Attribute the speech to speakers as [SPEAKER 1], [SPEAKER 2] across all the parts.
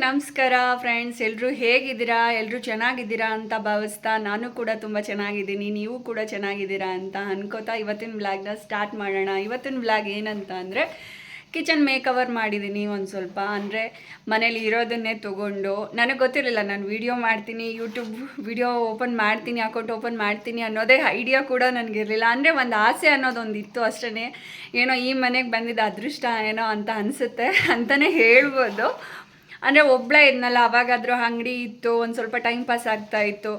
[SPEAKER 1] ನಮಸ್ಕಾರ ಫ್ರೆಂಡ್ಸ್, ಎಲ್ಲರೂ ಹೇಗಿದ್ದೀರಾ? ಎಲ್ಲರೂ ಚೆನ್ನಾಗಿದ್ದೀರಾ ಅಂತ ಭಾವಿಸ್ತಾ ನಾನು ಕೂಡ ತುಂಬ ಚೆನ್ನಾಗಿದ್ದೀನಿ. ನೀವು ಕೂಡ ಚೆನ್ನಾಗಿದ್ದೀರಾ ಅಂತ ಅನ್ಕೋತಾ ಇವತ್ತಿನ ವ್ಲಾಗ್ನ ಸ್ಟಾರ್ಟ್ ಮಾಡೋಣ. ಇವತ್ತಿನ ವ್ಲಾಗ್ ಏನಂತ ಅಂದರೆ ಕಿಚನ್ ಮೇಕವರ್ ಮಾಡಿದ್ದೀನಿ. ಒಂದು ಸ್ವಲ್ಪ ಅಂದರೆ ಮನೇಲಿ ಇರೋದನ್ನೇ ತೊಗೊಂಡು, ನನಗೆ ಗೊತ್ತಿರಲಿಲ್ಲ ನಾನು ವಿಡಿಯೋ ಮಾಡ್ತೀನಿ, ಯೂಟ್ಯೂಬ್ ವಿಡಿಯೋ ಓಪನ್ ಮಾಡ್ತೀನಿ, ಅಕೌಂಟ್ ಓಪನ್ ಮಾಡ್ತೀನಿ ಅನ್ನೋದೇ ಐಡಿಯಾ ಕೂಡ ನನಗಿರಲಿಲ್ಲ. ಅಂದರೆ ಒಂದು ಆಸೆ ಅನ್ನೋದೊಂದು ಇತ್ತು ಅಷ್ಟೇ. ಏನೋ ಈ ಮನೆಗೆ ಬಂದಿದ್ದ ಅದೃಷ್ಟ ಏನೋ ಅಂತ ಅನಿಸುತ್ತೆ ಅಂತಲೇ ಹೇಳ್ಬೋದು. ಅಂದರೆ ಒಬ್ಬಳೇ ಇದ್ನಲ್ಲ, ಅವಾಗಾದರೂ ಅಂಗಡಿ ಇತ್ತು, ಒಂದು ಸ್ವಲ್ಪ ಟೈಮ್ ಪಾಸ್ ಆಗ್ತಾಯಿತ್ತು.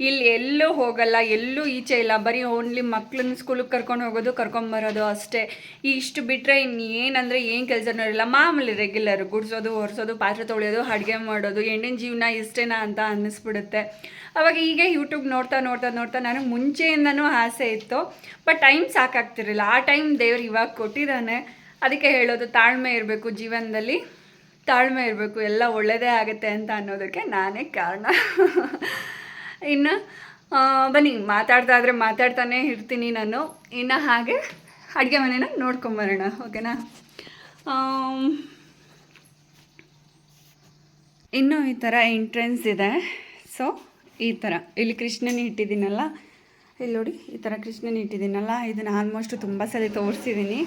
[SPEAKER 1] ಇಲ್ಲಿ ಎಲ್ಲೂ ಹೋಗಲ್ಲ, ಎಲ್ಲೂ ಈಚೆ ಇಲ್ಲ, ಬರೀ ಓನ್ಲಿ ಮಕ್ಳನ್ನ ಸ್ಕೂಲಿಗೆ ಕರ್ಕೊಂಡು ಹೋಗೋದು, ಕರ್ಕೊಂಬರೋದು ಅಷ್ಟೇ. ಇಷ್ಟು ಬಿಟ್ಟರೆ ಇನ್ನು ಏನಂದರೆ ಏನು ಕೆಲಸನೂ ಇರಲ್ಲ. ಮಾಮೂಲಿ ರೆಗ್ಯುಲರ್ ಗುಡಿಸೋದು, ಒರೆಸೋದು, ಪಾತ್ರೆ ತೊಳೆಯೋದು, ಅಡುಗೆ ಮಾಡೋದು, ಹೆಣ್ಣಿನ ಜೀವನ ಇಷ್ಟೇನಾ ಅಂತ ಅನ್ನಿಸ್ಬಿಡುತ್ತೆ. ಅವಾಗ ಹೀಗೆ ಯೂಟ್ಯೂಬ್ ನೋಡ್ತಾ ನೋಡ್ತಾ ನೋಡ್ತಾ ನನಗೆ ಮುಂಚೆಯಿಂದನೂ ಆಸೆ ಇತ್ತು, ಬಟ್ ಟೈಮ್ ಸಾಕಾಗ್ತಿರಲಿಲ್ಲ. ಆ ಟೈಮ್ ದೇವ್ರು ಇವಾಗ ಕೊಟ್ಟಿದ್ದಾನೆ. ಅದಕ್ಕೆ ಹೇಳೋದು, ತಾಳ್ಮೆ ಇರಬೇಕು ಜೀವನದಲ್ಲಿ, ತಾಳ್ಮೆ ಇರಬೇಕು, ಎಲ್ಲ ಒಳ್ಳೆಯದೇ ಆಗುತ್ತೆ ಅಂತ ಅನ್ನೋದಕ್ಕೆ ನಾನೇ ಕಾರಣ. ಇನ್ನು ಬನ್ನಿ, ಮಾತಾಡ್ತಾ ಮಾತಾಡ್ತಾನೆ ಇರ್ತೀನಿ ನಾನು. ಇನ್ನು ಹಾಗೆ ಅಡುಗೆ ಮನೆನ ನೋಡ್ಕೊಂಬರೋಣ, ಓಕೆನಾ? ಇನ್ನೂ ಈ ಥರ ಎಂಟ್ರೆನ್ಸ್ ಇದೆ. ಸೊ ಈ ಥರ ಇಲ್ಲಿ ಕೃಷ್ಣನ ಇಟ್ಟಿದ್ದೀನಲ್ಲ, ಇಲ್ಲಿ ನೋಡಿ, ಈ ಥರ ಕೃಷ್ಣನ ಇಟ್ಟಿದ್ದೀನಲ್ಲ, ಇದನ್ನು ಆಲ್ಮೋಸ್ಟ್ ತುಂಬ ಸಲ ತೋರಿಸಿದ್ದೀನಿ.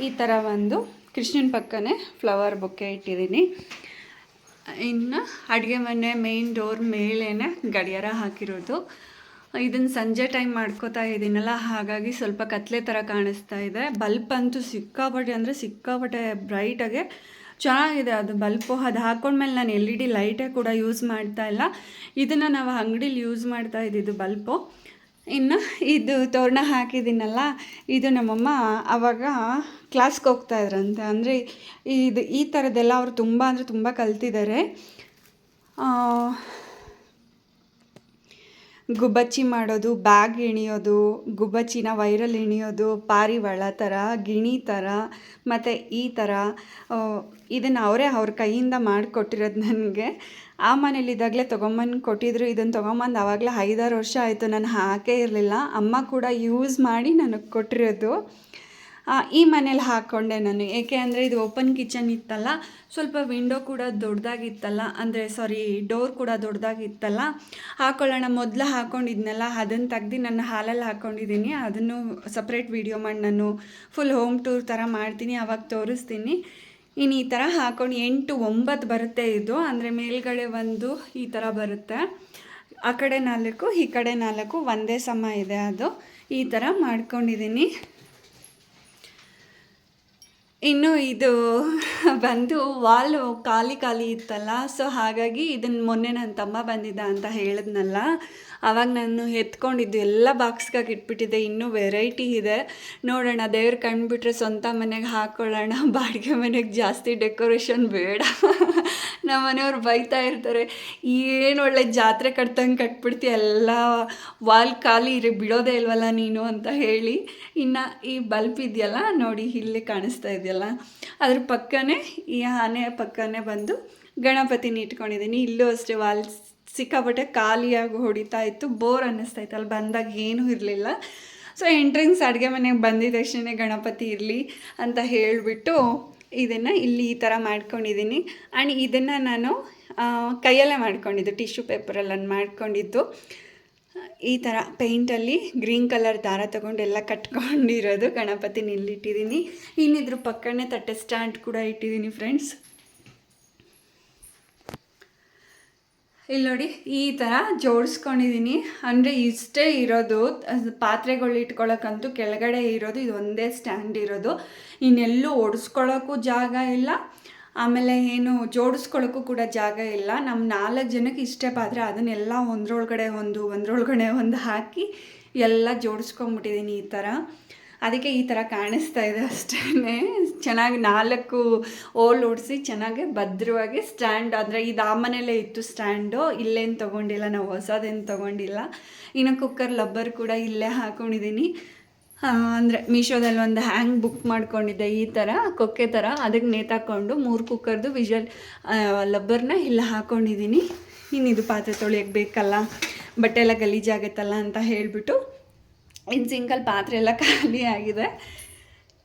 [SPEAKER 1] ಈ ಥರ ಒಂದು ಕೃಷ್ಣನ ಪಕ್ಕನೇ ಫ್ಲವರ್ ಬೊಕ್ಕೆ ಇಟ್ಟಿದ್ದೀನಿ. ಇನ್ನು ಅಡುಗೆ ಮನೆ ಮೇನ್ ಡೋರ್ ಮೇಲೇ ಗಡಿಯಾರ ಹಾಕಿರೋದು. ಇದನ್ನು ಸಂಜೆ ಟೈಮ್ ಮಾಡ್ಕೋತಾ ಇದ್ದೀನಲ್ಲ, ಹಾಗಾಗಿ ಸ್ವಲ್ಪ ಕತ್ಲೆ ಥರ ಕಾಣಿಸ್ತಾ ಇದೆ. ಬಲ್ಪ್ ಅಂತೂ ಸಿಕ್ಕಾಪಟ್ಟೆ ಅಂದರೆ ಸಿಕ್ಕಾಪಟ್ಟೆ ಬ್ರೈಟಾಗೆ ಚೆನ್ನಾಗಿದೆ ಅದು ಬಲ್ಪು. ಅದು ಹಾಕ್ಕೊಂಡ್ಮೇಲೆ ನಾನು LED ಲೈಟೇ ಕೂಡ ಯೂಸ್ ಮಾಡ್ತಾ ಇಲ್ಲ. ಇದನ್ನು ನಾವು ಅಂಗಡೀಲಿ ಯೂಸ್ ಮಾಡ್ತಾ ಇದ್ದಿದ್ದು ಬಲ್ಪು. ಇನ್ನು ಇದು ತೋರಣ ಹಾಕಿದ್ದೀನಲ್ಲ, ಇದು ನಮ್ಮಮ್ಮ ಆವಾಗ ಕ್ಲಾಸ್ಗೆ ಹೋಗ್ತಾಯಿದ್ರಂತೆ. ಅಂದರೆ ಈ ಥರದ್ದೆಲ್ಲ ಅವರು ತುಂಬ ಅಂದರೆ ತುಂಬ ಕಲ್ತಿದ್ದಾರೆ. ಗುಬ್ಬಚ್ಚಿ ಮಾಡೋದು, ಬ್ಯಾಗ್ ಎಣಿಯೋದು, ಗುಬ್ಬಚ್ಚಿನ ವೈರಲ್ಲಿ ಎಣಿಯೋದು, ಪಾರಿವಾಳ ಥರ, ಗಿಣಿ ಥರ, ಮತ್ತು ಈ ಥರ ಇದನ್ನು ಅವ್ರ ಕೈಯಿಂದ ಮಾಡಿಕೊಟ್ಟಿರೋದು ನನಗೆ. ಆ ಮನೇಲಿದ್ದಾಗಲೇ ತೊಗೊಂಬಂದು ಕೊಟ್ಟಿದ್ರು. ಇದನ್ನು ತೊಗೊಂಬಂದು ಆವಾಗಲೇ 5-6 ವರ್ಷ ಆಯಿತು, ನಾನು ಹಾಕೇ ಇರಲಿಲ್ಲ. ಅಮ್ಮ ಕೂಡ ಯೂಸ್ ಮಾಡಿ ನನಗೆ ಕೊಟ್ಟಿರೋದು. ಈ ಮನೇಲಿ ಹಾಕ್ಕೊಂಡೆ ನಾನು. ಏಕೆ ಅಂದರೆ ಇದು ಓಪನ್ ಕಿಚನ್ ಇತ್ತಲ್ಲ, ಸ್ವಲ್ಪ ವಿಂಡೋ ಕೂಡ ದೊಡ್ಡದಾಗಿತ್ತಲ್ಲ, ಅಂದರೆ ಡೋರ್ ಕೂಡ ದೊಡ್ಡದಾಗಿತ್ತಲ್ಲ, ಹಾಕ್ಕೊಳ್ಳೋಣ ಮೊದಲು ಹಾಕ್ಕೊಂಡಿದ್ನಲ್ಲ, ಅದನ್ನು ತೆಗ್ದು ನನ್ನ ಹಾಲಲ್ಲಿ ಹಾಕ್ಕೊಂಡಿದ್ದೀನಿ. ಅದನ್ನು ಸಪ್ರೇಟ್ ವೀಡಿಯೋ ಮಾಡಿ ನಾನು ಫುಲ್ ಹೋಮ್ ಟೂರ್ ಥರ ಮಾಡ್ತೀನಿ, ಆವಾಗ ತೋರಿಸ್ತೀನಿ. ಇನ್ನು ಈ ಥರ ಹಾಕ್ಕೊಂಡು 8-9 ಬರುತ್ತೆ ಇದು. ಅಂದರೆ ಮೇಲ್ಗಡೆ ಒಂದು ಈ ಥರ ಬರುತ್ತೆ, ಆ ಕಡೆ 4, ಈ ಕಡೆ 4 ಒಂದೇ ಸಮ ಇದೆ. ಅದು ಈ ಥರ ಮಾಡ್ಕೊಂಡಿದ್ದೀನಿ. ಇನ್ನು ಇದು ಬಂದು ವಾಲು ಖಾಲಿ ಇತ್ತಲ್ಲ, ಸೊ ಹಾಗಾಗಿ ಇದನ್ನು ಮೊನ್ನೆ ನನ್ನ ತಮ್ಮ ಬಂದಿದ್ದ ಅಂತ ಹೇಳಿದ್ನಲ್ಲ, ಆವಾಗ ನಾನು ಎತ್ಕೊಂಡಿದ್ದು ಎಲ್ಲ ಬಾಕ್ಸ್ಗಾಗಿ ಇಟ್ಬಿಟ್ಟಿದ್ದೆ. ಇನ್ನೂ ವೆರೈಟಿ ಇದೆ, ನೋಡೋಣ. ದೇವ್ರು ಕಂಡುಬಿಟ್ರೆ ಸ್ವಂತ ಮನೆಗೆ ಹಾಕ್ಕೊಳ್ಳೋಣ, ಬಾಡಿಗೆ ಮನೆಗೆ ಜಾಸ್ತಿ ಡೆಕೋರೇಷನ್ ಬೇಡ. ನಮ್ಮ ಮನೆಯವ್ರು ಬೈತಾ ಇರ್ತಾರೆ, ಏನು ಒಳ್ಳೆ ಜಾತ್ರೆ ಕಟ್ತಂಗೆ ಕಟ್ಬಿಡ್ತೀಯ, ಎಲ್ಲ ವಾಲ್ ಖಾಲಿ ಬಿಡೋದೇ ಇಲ್ವಲ್ಲ ನೀನು ಅಂತ ಹೇಳಿ. ಇನ್ನು ಈ ಬಲ್ಪ್ ಇದೆಯಲ್ಲ ನೋಡಿ, ಇಲ್ಲಿ ಕಾಣಿಸ್ತಾ ಇದೆಯಲ್ಲ, ಅದ್ರ ಪಕ್ಕನೇ ಈ ಆನೆ ಪಕ್ಕನೇ ಬಂದು ಗಣಪತಿನ ಇಟ್ಕೊಂಡಿದ್ದೀನಿ. ಇಲ್ಲೂ ಅಷ್ಟೇ ವಾಲ್ ಸಿಕ್ಕಾಪಟ್ಟೆ ಖಾಲಿಯಾಗಿ ಹೊಡಿತಾ ಇತ್ತು, ಬೋರ್ ಅನ್ನಿಸ್ತಾ ಇತ್ತು. ಅಲ್ಲಿ ಬಂದಾಗ ಏನೂ ಇರಲಿಲ್ಲ. ಸೊ ಎಂಟ್ರೆನ್ಸ್ ಅಡುಗೆ ಮನೆಗೆ ಬಂದಿದ್ದ ತಕ್ಷಣ ಗಣಪತಿ ಇರಲಿ ಅಂತ ಹೇಳಿಬಿಟ್ಟು ಇದನ್ನು ಇಲ್ಲಿ ಈ ಥರ ಮಾಡ್ಕೊಂಡಿದ್ದೀನಿ. ಆ್ಯಂಡ್ ಇದನ್ನು ನಾನು ಕೈಯಲ್ಲೇ ಮಾಡ್ಕೊಂಡಿದ್ದು, ಟಿಶ್ಯೂ ಪೇಪರಲ್ಲಿ ಮಾಡ್ಕೊಂಡಿದ್ದು. ಈ ಥರ ಪೇಂಟಲ್ಲಿ ಗ್ರೀನ್ ಕಲರ್ ದಾರ ತೊಗೊಂಡು ಎಲ್ಲ ಕಟ್ಕೊಂಡಿರೋದು ಗಣಪತಿನ ಇಲ್ಲಿಟ್ಟಿದ್ದೀನಿ. ಇನ್ನಿದ್ರ ಪಕ್ಕನೇ ತಟ್ಟೆ ಸ್ಟ್ಯಾಂಡ್ ಕೂಡ ಇಟ್ಟಿದ್ದೀನಿ ಫ್ರೆಂಡ್ಸ್. ಇಲ್ಲಿ ನೋಡಿ, ಈ ಥರ ಜೋಡಿಸ್ಕೊಂಡಿದ್ದೀನಿ. ಅಂದರೆ ಇಷ್ಟೇ ಇರೋದು, ಪಾತ್ರೆಗಳು ಇಟ್ಕೊಳ್ಳೋಕ್ಕಂತೂ ಕೆಳಗಡೆ ಇರೋದು ಇದು ಒಂದೇ ಸ್ಟ್ಯಾಂಡ್ ಇರೋದು. ಇನ್ನೆಲ್ಲೂ ಒಡಿಸ್ಕೊಳ್ಳೋಕ್ಕೂ ಜಾಗ ಇಲ್ಲ, ಆಮೇಲೆ ಏನು ಜೋಡಿಸ್ಕೊಳ್ಳೋಕ್ಕೂ ಕೂಡ ಜಾಗ ಇಲ್ಲ. ನಮ್ಮ 4 ಜನಕ್ಕೆ ಇಷ್ಟೇ ಪಾತ್ರೆ, ಅದನ್ನೆಲ್ಲ ಒಂದರೊಳಗಡೆ ಒಂದು ಹಾಕಿ ಎಲ್ಲ ಜೋಡಿಸ್ಕೊಂಬಿಟ್ಟಿದ್ದೀನಿ ಈ ಥರ. ಅದಕ್ಕೆ ಈ ಥರ ಕಾಣಿಸ್ತಾ ಇದೆ ಅಷ್ಟೇ. ಚೆನ್ನಾಗಿ 4 ಓಲ್ ಓಡಿಸಿ ಚೆನ್ನಾಗಿ ಭದ್ರವಾಗಿ ಸ್ಟ್ಯಾಂಡ್, ಅಂದರೆ ಇದು ಆ ಮನೆಯಲ್ಲೇ ಇತ್ತು ಸ್ಟ್ಯಾಂಡು, ಇಲ್ಲೇನು ತೊಗೊಂಡಿಲ್ಲ ನಾವು, ಹೊಸದೇನು ತೊಗೊಂಡಿಲ್ಲ. ಇನ್ನು ಕುಕ್ಕರ್ ಲಬ್ಬರ್ ಕೂಡ ಇಲ್ಲೇ ಹಾಕ್ಕೊಂಡಿದ್ದೀನಿ. ಅಂದರೆ ಮೀಶೋದಲ್ಲಿ ಒಂದು ಹ್ಯಾಂಗ್ ಬುಕ್ ಮಾಡ್ಕೊಂಡಿದ್ದೆ, ಈ ಥರ ಕೊಕ್ಕೆ ಥರ, ಅದಕ್ಕೆ ನೇತಾಕೊಂಡು 3 ಕುಕ್ಕರ್ದು ವಿಷಲ್ ಲಬ್ಬರ್ನ ಇಲ್ಲಿ ಹಾಕ್ಕೊಂಡಿದ್ದೀನಿ. ಇನ್ನಿದು ಪಾತ್ರೆ ತೊಳೆಯೋಕ್ಕೆ ಬೇಕಲ್ಲ, ಬಟ್ಟೆ ಎಲ್ಲ ಗಲೀಜಾಗುತ್ತಲ್ಲ ಅಂತ ಹೇಳಿಬಿಟ್ಟು ಇನ್ನು ಸಿಂಕಲ್ ಪಾತ್ರೆ ಎಲ್ಲ ಖಾಲಿ ಆಗಿದೆ.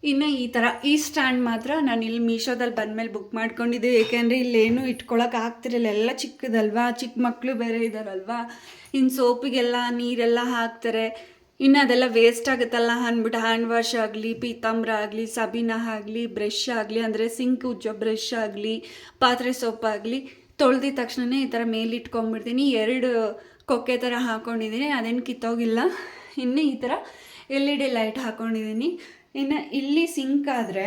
[SPEAKER 1] ಇನ್ನು ಈ ಥರ ಈ ಸ್ಟ್ಯಾಂಡ್ ಮಾತ್ರ ನಾನು ಇಲ್ಲಿ ಮೀಶೋದಲ್ಲಿ ಬಂದಮೇಲೆ ಬುಕ್ ಮಾಡ್ಕೊಂಡಿದ್ದೆ. ಏಕೆಂದರೆ ಇಲ್ಲೇನು ಇಟ್ಕೊಳಕ್ಕೆ ಆಗ್ತಿರಲಿಲ್ಲ, ಎಲ್ಲ ಚಿಕ್ಕದಲ್ವಾ, ಚಿಕ್ಕ ಮಕ್ಕಳು ಬೇರೆ ಇದ್ದಾರಲ್ವಾ, ಇನ್ನು ಸೋಪಿಗೆಲ್ಲ ನೀರೆಲ್ಲ ಹಾಕ್ತಾರೆ, ಇನ್ನು ಅದೆಲ್ಲ ವೇಸ್ಟ್ ಆಗುತ್ತಲ್ಲ ಅಂದ್ಬಿಟ್ಟು ಹ್ಯಾಂಡ್ ವಾಶ್ ಆಗಲಿ, ಪೀತಾಂಬರ ಆಗಲಿ, ಸಬೀನ ಆಗಲಿ, ಬ್ರಷ್ ಆಗಲಿ, ಅಂದರೆ ಸಿಂಕ್ ಉಜ್ಜೋ ಬ್ರಷ್ ಆಗಲಿ, ಪಾತ್ರೆ ಸೋಪಾಗಲಿ ತೊಳೆದಿದ ತಕ್ಷಣವೇ ಈ ಥರ ಮೇಲಿಟ್ಕೊಂಡ್ಬಿಡ್ತೀನಿ. 2 ಕೊಕ್ಕೆ ಥರ ಹಾಕ್ಕೊಂಡಿದ್ದೀನಿ, ಅದೇನು ಕಿತ್ತೋಗಿಲ್ಲ. ಇನ್ನು ಈ ಥರ LED ಲೈಟ್ ಹಾಕ್ಕೊಂಡಿದ್ದೀನಿ. ಇನ್ನು ಇಲ್ಲಿ ಸಿಂಕ್ ಆದರೆ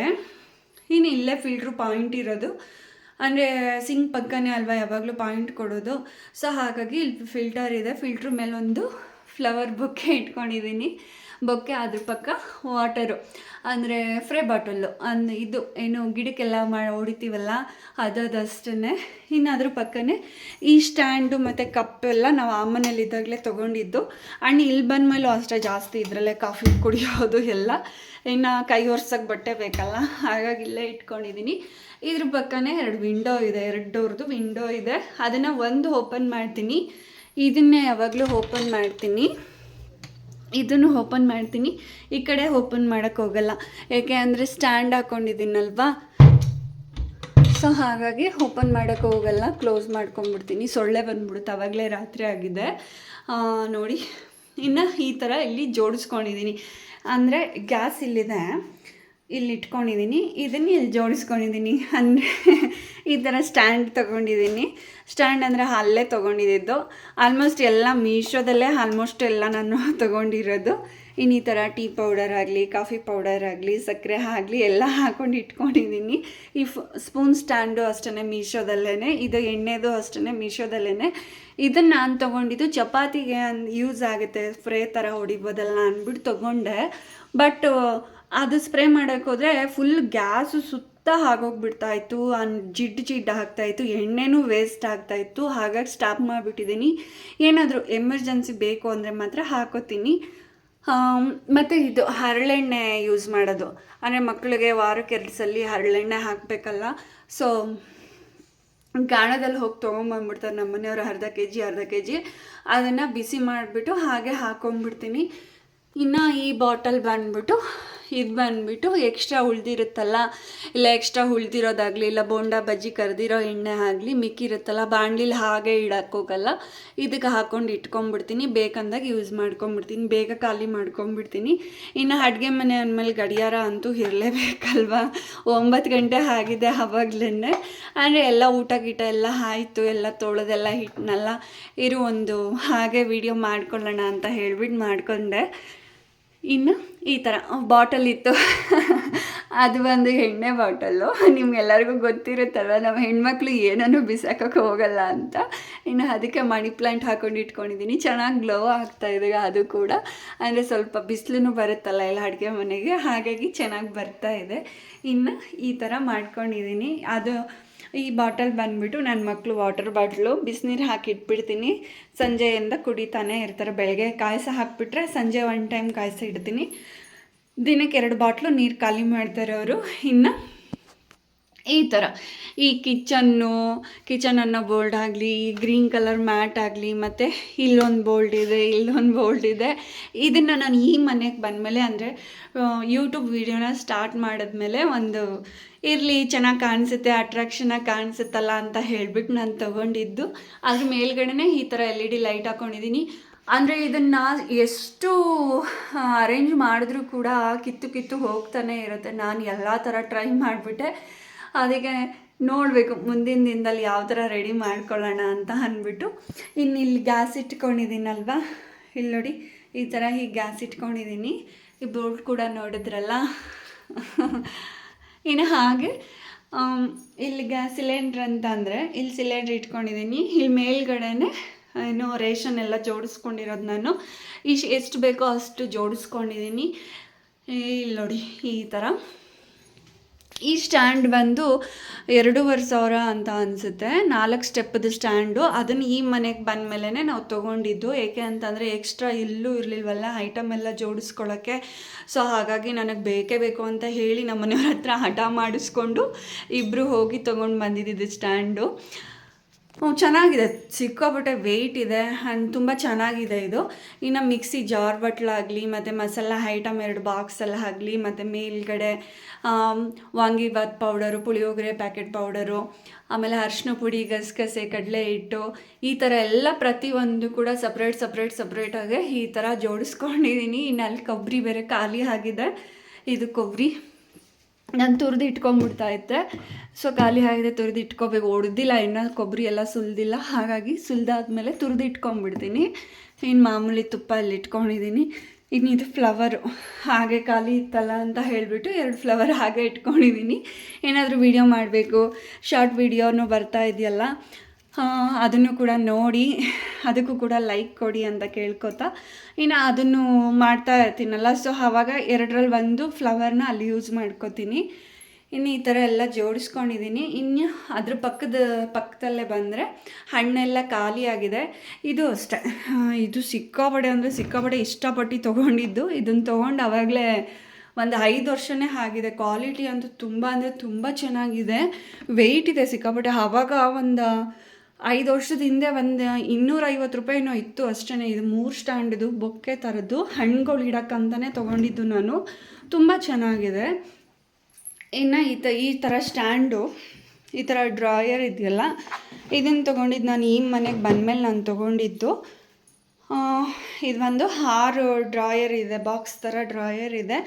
[SPEAKER 1] ಇನ್ನು ಇಲ್ಲೇ ಫಿಲ್ಟ್ರು ಪಾಯಿಂಟ್ ಇರೋದು, ಅಂದರೆ ಸಿಂಕ್ ಪಕ್ಕನೇ ಅಲ್ವಾ ಯಾವಾಗಲೂ ಪಾಯಿಂಟ್ ಕೊಡೋದು. ಸೊ ಹಾಗಾಗಿ ಇಲ್ಲಿ ಫಿಲ್ಟರ್ ಇದೆ, ಫಿಲ್ಟ್ರ್ ಮೇಲೆ ಒಂದು ಫ್ಲವರ್ ಬೊಕ್ಕೆ ಇಟ್ಕೊಂಡಿದ್ದೀನಿ. ಬೊಕ್ಕೆ ಅದ್ರ ಪಕ್ಕ ವಾಟರು, ಅಂದರೆ ಫ್ರೈ ಬಾಟಲ್ಲು, ಇದು ಏನು ಗಿಡಕ್ಕೆಲ್ಲ ಹೊಡಿತೀವಲ್ಲ ಅದಷ್ಟೇ. ಇನ್ನು ಅದ್ರ ಪಕ್ಕನೇ ಈ ಸ್ಟ್ಯಾಂಡು ಮತ್ತು ಕಪ್ಪೆಲ್ಲ ನಾವು ಆ ಮನೇಲಿದ್ದಾಗಲೇ ತೊಗೊಂಡಿದ್ದು. ಆ್ಯಂಡ್ ಇಲ್ಲಿ ಬಂದಮೇಲೂ ಅಷ್ಟೇ ಜಾಸ್ತಿ ಇದರಲ್ಲೇ ಕಾಫಿ ಕುಡಿಯೋದು ಎಲ್ಲ. ಇನ್ನು ಕೈ ಒರ್ಸೋಕ್ಕೆ ಬಟ್ಟೆ ಬೇಕಲ್ಲ, ಹಾಗಾಗಿ ಇಲ್ಲೇ ಇಟ್ಕೊಂಡಿದ್ದೀನಿ. ಇದ್ರ ಪಕ್ಕನೇ 2 ವಿಂಡೋ ಇದೆ, 2 ಡೋರ್ದು ವಿಂಡೋ ಇದೆ. ಅದನ್ನು ಒಂದು ಓಪನ್ ಮಾಡ್ತೀನಿ, ಇದನ್ನೇ ಯಾವಾಗಲೂ ಓಪನ್ ಮಾಡ್ತೀನಿ, ಇದನ್ನು ಓಪನ್ ಮಾಡ್ತೀನಿ. ಈ ಕಡೆ ಓಪನ್ ಮಾಡೋಕ್ಕೆ ಹೋಗಲ್ಲ, ಏಕೆ ಅಂದರೆ ಸ್ಟ್ಯಾಂಡ್ ಹಾಕ್ಕೊಂಡಿದ್ದೀನಲ್ವಾ, ಸೊ ಹಾಗಾಗಿ ಓಪನ್ ಮಾಡೋಕ್ಕೆ ಹೋಗಲ್ಲ, ಕ್ಲೋಸ್ ಮಾಡ್ಕೊಂಬಿಡ್ತೀನಿ. ಸೊಳ್ಳೆ ಬಂದ್ಬಿಡುತ್ತೆ, ಆವಾಗಲೇ ರಾತ್ರಿ ಆಗಿದೆ ನೋಡಿ. ಇನ್ನು ಈ ಥರ ಇಲ್ಲಿ ಜೋಡಿಸ್ಕೊಂಡಿದ್ದೀನಿ, ಅಂದರೆ ಗ್ಯಾಸ್ ಇಲ್ಲಿದೆ, ಇಲ್ಲಿ ಇಟ್ಕೊಂಡಿದ್ದೀನಿ, ಇದನ್ನು ಇಲ್ಲಿ ಜೋಡಿಸ್ಕೊಂಡಿದ್ದೀನಿ. ಅಂದರೆ ಈ ಥರ ಸ್ಟ್ಯಾಂಡ್ ತೊಗೊಂಡಿದ್ದೀನಿ. ಸ್ಟ್ಯಾಂಡ್ ಅಂದರೆ ಅಲ್ಲೇ ತೊಗೊಂಡಿದ್ದು, ಆಲ್ಮೋಸ್ಟ್ ಎಲ್ಲ ಮೀಶೋದಲ್ಲೇ ಆಲ್ಮೋಸ್ಟ್ ಎಲ್ಲ ನಾನು ತೊಗೊಂಡಿರೋದು. ಇನ್ನು ಈ ಥರ ಟೀ ಪೌಡರ್ ಆಗಲಿ, ಕಾಫಿ ಪೌಡರ್ ಆಗಲಿ, ಸಕ್ಕರೆ ಆಗಲಿ ಎಲ್ಲ ಹಾಕ್ಕೊಂಡು ಇಟ್ಕೊಂಡಿದ್ದೀನಿ. ಈ ಸ್ಪೂನ್ ಸ್ಟ್ಯಾಂಡು ಅಷ್ಟೇ ಮೀಶೋದಲ್ಲೇ, ಇದು ಎಣ್ಣೆದು ಅಷ್ಟೇ ಮೀಶೋದಲ್ಲೇ. ಇದನ್ನು ನಾನು ತೊಗೊಂಡಿದ್ದು ಚಪಾತಿಗೆ ಯೂಸ್ ಆಗುತ್ತೆ, ಸ್ಪ್ರೇ ಥರ ಹೊಡಿಬೋದಲ್ಲ ಅಂದ್ಬಿಟ್ಟು ತೊಗೊಂಡೆ. ಬಟ್ ಅದು ಸ್ಪ್ರೇ ಮಾಡೋಕ್ಕೆ ಹೋದರೆ ಫುಲ್ ಗ್ಯಾಸು ಸುತ್ತ ಆಗೋಗ್ಬಿಡ್ತಾಯಿತ್ತು, ಜಿಡ್ಡು ಆಗ್ತಾಯಿತ್ತು, ಎಣ್ಣೆನೂ ವೇಸ್ಟ್ ಆಗ್ತಾಯಿತ್ತು. ಹಾಗಾಗಿ ಸ್ಟಾಪ್ ಮಾಡಿಬಿಟ್ಟಿದ್ದೀನಿ. ಏನಾದರೂ ಎಮರ್ಜೆನ್ಸಿ ಬೇಕು ಅಂದರೆ ಮಾತ್ರ ಹಾಕೋತೀನಿ. ಮತ್ತು ಇದು ಹರಳೆಣ್ಣೆ ಯೂಸ್ ಮಾಡೋದು, ಅಂದರೆ ಮಕ್ಕಳಿಗೆ ವಾರಕ್ಕೆ 2 ಸಲ ಹರಳೆಣ್ಣೆ ಹಾಕಬೇಕಲ್ಲ. ಸೊ ಗಾಣದಲ್ಲಿ ಹೋಗಿ ತೊಗೊಂಬಂದ್ಬಿಡ್ತಾರೆ ನಮ್ಮ ಮನೆಯವರು, ಅರ್ಧ ಕೆ ಜಿ ಅದನ್ನು ಬಿಸಿ ಮಾಡಿಬಿಟ್ಟು ಹಾಗೆ ಹಾಕ್ಕೊಂಡ್ಬಿಡ್ತೀನಿ. ಇನ್ನು ಈ ಬಾಟಲ್ ಬಂದುಬಿಟ್ಟು ಎಕ್ಸ್ಟ್ರಾ ಉಳಿದಿರುತ್ತಲ್ಲ, ಇಲ್ಲ ಎಕ್ಸ್ಟ್ರಾ ಉಳಿದಿರೋದಾಗಲಿ, ಇಲ್ಲ ಬೋಂಡಾ ಬಜ್ಜಿ ಕರೆದಿರೋ ಎಣ್ಣೆ ಆಗಲಿ ಮಿಕ್ಕಿರುತ್ತಲ್ಲ, ಬಾಣಲಿಲಿ ಹಾಗೆ ಇಡೋಕ್ಕೋಗಲ್ಲ, ಇದಕ್ಕೆ ಹಾಕ್ಕೊಂಡು ಇಟ್ಕೊಂಡ್ಬಿಡ್ತೀನಿ. ಬೇಕಂದಾಗ ಯೂಸ್ ಮಾಡ್ಕೊಂಬಿಡ್ತೀನಿ, ಬೇಗ ಖಾಲಿ ಮಾಡ್ಕೊಂಬಿಡ್ತೀನಿ. ಇನ್ನು ಅಡುಗೆ ಮನೆ ಅಂದಮೇಲೆ ಗಡಿಯಾರ ಅಂತೂ ಇರಲೇಬೇಕಲ್ವ. 9 ಗಂಟೆ ಆಗಿದೆ ಆವಾಗಲೇ. ಅಂದರೆ ಎಲ್ಲ ಊಟ ಗೀಟ ಎಲ್ಲ ಆಯಿತು, ಎಲ್ಲ ತೊಳೆದೆಲ್ಲ ಹಿಟ್ಟನೆಲ್ಲ ಒಂದು ಹಾಗೆ ವಿಡಿಯೋ ಮಾಡ್ಕೊಳ್ಳೋಣ ಅಂತ ಹೇಳ್ಬಿಟ್ಟು ಮಾಡಿಕೊಂಡೆ. ಇನ್ನು ಈ ಥರ ಬಾಟಲ್ ಇತ್ತು, ಅದು ಒಂದು ಎಣ್ಣೆ ಬಾಟಲ್ಲು. ನಿಮ್ಗೆಲ್ಲರಿಗೂ ಗೊತ್ತಿರುತ್ತಲ್ವ, ನಮ್ಮ ಹೆಣ್ಮಕ್ಳು ಏನನ್ನೂ ಬಿಸಾಕೋಕ್ಕೆ ಹೋಗಲ್ಲ ಅಂತ. ಇನ್ನು ಅದಕ್ಕೆ ಮನಿ ಪ್ಲ್ಯಾಂಟ್ ಹಾಕ್ಕೊಂಡು ಇಟ್ಕೊಂಡಿದ್ದೀನಿ. ಚೆನ್ನಾಗಿ ಗ್ಲೋ ಆಗ್ತಾಯಿದೆ ಅದು ಕೂಡ, ಅಂದರೆ ಸ್ವಲ್ಪ ಬಿಸಿಲು ಬರುತ್ತಲ್ಲ ಎಲ್ಲ ಅಡುಗೆ ಮನೆಗೆ, ಹಾಗಾಗಿ ಚೆನ್ನಾಗಿ ಬರ್ತಾಯಿದೆ. ಇನ್ನು ಈ ಥರ ಮಾಡ್ಕೊಂಡಿದ್ದೀನಿ. ಅದು ಈ ಬಾಟಲ್ ಬಂದುಬಿಟ್ಟು ನನ್ನ ಮಕ್ಕಳು ವಾಟರ್ ಬಾಟ್ಲು ಬಿಸಿನೀರು ಹಾಕಿಟ್ಬಿಡ್ತೀನಿ, ಸಂಜೆಯಿಂದ ಕುಡಿತಾನೆ ಇರ್ತಾರೆ. ಬೆಳಗ್ಗೆ ಕಾಯಿಸಿ ಹಾಕಿಬಿಟ್ರೆ ಸಂಜೆ 1 ಟೈಮ್ ಕಾಯಿಸಿ ಇಡ್ತೀನಿ. ದಿನಕ್ಕೆ 2 ಬಾಟ್ಲು ನೀರು ಖಾಲಿ ಮಾಡ್ತಾರೆ ಅವರು. ಇನ್ನು ಈ ಥರ ಈ ಕಿಚನನ್ನು ಬೋಲ್ಡ್ ಆಗಲಿ, ಗ್ರೀನ್ ಕಲರ್ ಮ್ಯಾಟ್ ಆಗಲಿ, ಮತ್ತು ಇಲ್ಲೊಂದು ಬೋಲ್ಡ್ ಇದೆ. ಇದನ್ನು ನಾನು ಈ ಮನೆಗೆ ಬಂದಮೇಲೆ, ಅಂದರೆ ಯೂಟ್ಯೂಬ್ ವೀಡಿಯೋನ ಸ್ಟಾರ್ಟ್ ಮಾಡಿದ್ಮೇಲೆ ಒಂದು ಇರಲಿ ಚೆನ್ನಾಗಿ ಕಾಣಿಸುತ್ತೆ, ಅಟ್ರಾಕ್ಷನಾಗಿ ಕಾಣಿಸುತ್ತಲ್ಲ ಅಂತ ಹೇಳಿಬಿಟ್ಟು ನಾನು ತೊಗೊಂಡಿದ್ದು. ಅದ್ರ ಮೇಲ್ಗಡೆ ಈ ಥರ LED ಲೈಟ್ ಹಾಕ್ಕೊಂಡಿದ್ದೀನಿ. ಅಂದರೆ ಇದನ್ನು ಎಷ್ಟು ಅರೇಂಜ್ ಮಾಡಿದ್ರೂ ಕೂಡ ಕಿತ್ತು ಹೋಗ್ತಾನೆ ಇರುತ್ತೆ. ನಾನು ಎಲ್ಲ ಥರ ಟ್ರೈ ಮಾಡಿಬಿಟ್ಟೆ, ಅದಕ್ಕೆ ನೋಡಬೇಕು ಮುಂದಿನ ದಿನದಲ್ಲಿ ಯಾವ ಥರ ರೆಡಿ ಮಾಡ್ಕೊಳ್ಳೋಣ ಅಂತ ಅಂದ್ಬಿಟ್ಟು. ಇನ್ನು ಇಲ್ಲಿ ಗ್ಯಾಸ್ ಇಟ್ಕೊಂಡಿದ್ದೀನಲ್ವ, ಇಲ್ಲಿ ನೋಡಿ ಈ ಥರ ಹೀಗೆ ಗ್ಯಾಸ್ ಇಟ್ಕೊಂಡಿದ್ದೀನಿ. ಈ ಬೋರ್ಡ್ ಕೂಡ ನೋಡಿದ್ರಲ್ಲ. ಇನ್ನು ಹಾಗೆ ಇಲ್ಲಿ ಗ್ಯಾಸ್ ಸಿಲಿಂಡ್ರ್ ಅಂತ ಅಂದರೆ ಇಲ್ಲಿ ಸಿಲಿಂಡ್ರ್ ಇಟ್ಕೊಂಡಿದ್ದೀನಿ. ಇಲ್ಲಿ ಮೇಲ್ಗಡೆನೇ ಏನು ರೇಷನ್ ಎಲ್ಲ ಜೋಡಿಸ್ಕೊಂಡಿರೋದು ನಾನು ಎಷ್ಟು ಬೇಕೋ ಅಷ್ಟು ಜೋಡಿಸ್ಕೊಂಡಿದ್ದೀನಿ. ಇಲ್ಲಿ ನೋಡಿ ಈ ಥರ. ಈ ಸ್ಟ್ಯಾಂಡ್ ಬಂದು 2,500 ಅಂತ ಅನಿಸುತ್ತೆ, 4 ಸ್ಟೆಪ್ಪದು ಸ್ಟ್ಯಾಂಡು. ಅದನ್ನು ಈ ಮನೆಗೆ ಬಂದಮೇಲೆ ನಾವು ತೊಗೊಂಡಿದ್ದು. ಏಕೆ ಅಂತಂದರೆ ಎಕ್ಸ್ಟ್ರಾ ಎಲ್ಲೂ ಇರಲಿಲ್ವಲ್ಲ ಐಟಮ್ ಎಲ್ಲ ಜೋಡಿಸ್ಕೊಳ್ಳೋಕ್ಕೆ. ಸೊ ಹಾಗಾಗಿ ನನಗೆ ಬೇಕೇ ಬೇಕು ಅಂತ ಹೇಳಿ ನಮ್ಮ ಮನೆಯವ್ರ ಹತ್ರ ಹಠ ಮಾಡಿಸ್ಕೊಂಡು ಇಬ್ಬರು ಹೋಗಿ ತೊಗೊಂಡು ಬಂದಿದ್ದು ಸ್ಟ್ಯಾಂಡು. ಚೆನ್ನಾಗಿದೆ, ಸಿಕ್ಕಾಪಟ್ಟೆ ವೆಯ್ಟ್ ಇದೆ ಆ್ಯಂಡ್ ತುಂಬ ಚೆನ್ನಾಗಿದೆ ಇದು. ಇನ್ನು ಮಿಕ್ಸಿ ಜಾರ್ ಬಟ್ಲಾಗಲಿ ಮತ್ತು ಮಸಾಲ ಐಟಮ್ 2 ಬಾಕ್ಸೆಲ್ಲ ಆಗಲಿ, ಮತ್ತು ಮೇಲ್ಗಡೆ vangibath powder, puliyogare packet powder, ಆಮೇಲೆ ಅರಿಶಿನ ಪುಡಿ, ಗಸಗಸೆ, ಕಡಲೆ ಹಿಟ್ಟು, ಈ ಥರ ಎಲ್ಲ ಪ್ರತಿಯೊಂದು ಕೂಡ ಸಪ್ರೇಟಾಗಿ ಈ ಥರ ಜೋಡಿಸ್ಕೊಂಡಿದ್ದೀನಿ. ಇನ್ನು ಅಲ್ಲಿ ಕೊಬ್ಬರಿ ಬೇರೆ ಖಾಲಿ ಆಗಿದೆ. ಇದು ಕೊಬ್ಬರಿ ನಾನು ತುರಿದು ಇಟ್ಕೊಂಡ್ಬಿಡ್ತಾ ಇದ್ದೆ, ಸೊ ಖಾಲಿ ಆಗಿದೆ, ತುರಿದು ಇಟ್ಕೋಬೇಕು. ಹೊಡೆದಿಲ್ಲ ಇನ್ನು, ಕೊಬ್ಬರಿ ಎಲ್ಲ ಸುಲಿದಿಲ್ಲ, ಹಾಗಾಗಿ ಸುಲಿದಾದ್ಮೇಲೆ ತುರಿದು ಇಟ್ಕೊಂಡ್ಬಿಡ್ತೀನಿ. ಇನ್ನು ಮಾಮೂಲಿ ತುಪ್ಪ ಅಲ್ಲಿ ಇಟ್ಕೊಂಡಿದ್ದೀನಿ. ಇನ್ನು ಇದು ಫ್ಲವರು ಹಾಗೆ ಖಾಲಿ ಇತ್ತಲ್ಲ ಅಂತ ಹೇಳಿಬಿಟ್ಟು 2 ಫ್ಲವರ್ ಹಾಗೆ ಇಟ್ಕೊಂಡಿದ್ದೀನಿ. ಏನಾದರೂ ವೀಡಿಯೋ ಮಾಡಬೇಕು, ಶಾರ್ಟ್ ವೀಡಿಯೋನೂ ಬರ್ತಾ ಇದೆಯಲ್ಲ, ಅದನ್ನು ಕೂಡ ನೋಡಿ ಅದಕ್ಕೂ ಕೂಡ ಲೈಕ್ ಕೊಡಿ ಅಂತ ಕೇಳ್ಕೊತಾ ಇನ್ನು ಅದನ್ನು ಮಾಡ್ತಾ ಇರ್ತೀನಲ್ಲ, ಸೊ ಆವಾಗ 2ರಲ್ಲಿ 1 ಫ್ಲವರ್ನ ಅಲ್ಲಿ ಯೂಸ್ ಮಾಡ್ಕೋತೀನಿ. ಇನ್ನು ಈ ಥರ ಎಲ್ಲ ಜೋಡಿಸ್ಕೊಂಡಿದ್ದೀನಿ. ಇನ್ನು ಅದ್ರ ಪಕ್ಕದಲ್ಲೇ ಬಂದರೆ ಹಣ್ಣೆಲ್ಲ ಖಾಲಿಯಾಗಿದೆ. ಇದು ಅಷ್ಟೇ, ಇದು ಸಿಕ್ಕಾಪಟ್ಟೆ ಇಷ್ಟಪಟ್ಟು ತೊಗೊಂಡಿದ್ದು. ಇದನ್ನು ತೊಗೊಂಡು ಆವಾಗಲೇ ಒಂದು 5 ವರ್ಷನೇ ಆಗಿದೆ. ಕ್ವಾಲಿಟಿ ಅಂತೂ ತುಂಬ ಚೆನ್ನಾಗಿದೆ, ವೆಯ್ಟ್ ಇದೆ ಸಿಕ್ಕಾಪಟ್ಟೆ. ಆವಾಗ ಒಂದು 5 ವರ್ಷದ ಹಿಂದೆ ಒಂದು 250 ರೂಪಾಯಿನೋ ಇತ್ತು ಅಷ್ಟೇ. ಇದು 3 ಸ್ಟ್ಯಾಂಡ್ದು ಬೊಕ್ಕೆ ಥರದ್ದು ಹಣ್ಣುಗಳು ಇಡೋಕ್ಕಂತಲೇ ತೊಗೊಂಡಿದ್ದು ನಾನು. ತುಂಬ ಚೆನ್ನಾಗಿದೆ. ಇನ್ನು ಈ ಥರ ಸ್ಟ್ಯಾಂಡು, ಈ ಥರ ಡ್ರಾಯರ್ ಇದೆಯಲ್ಲ, ಇದನ್ನು ತೊಗೊಂಡಿದ್ದು ನಾನು ಈ ಮನೆಗೆ ಬಂದಮೇಲೆ ನಾನು ತೊಗೊಂಡಿದ್ದು. ಇದು ಒಂದು 6 ಡ್ರಾಯರ್ ಇದೆ, ಬಾಕ್ಸ್ ಥರ ಡ್ರಾಯರ್ ಇದೆ.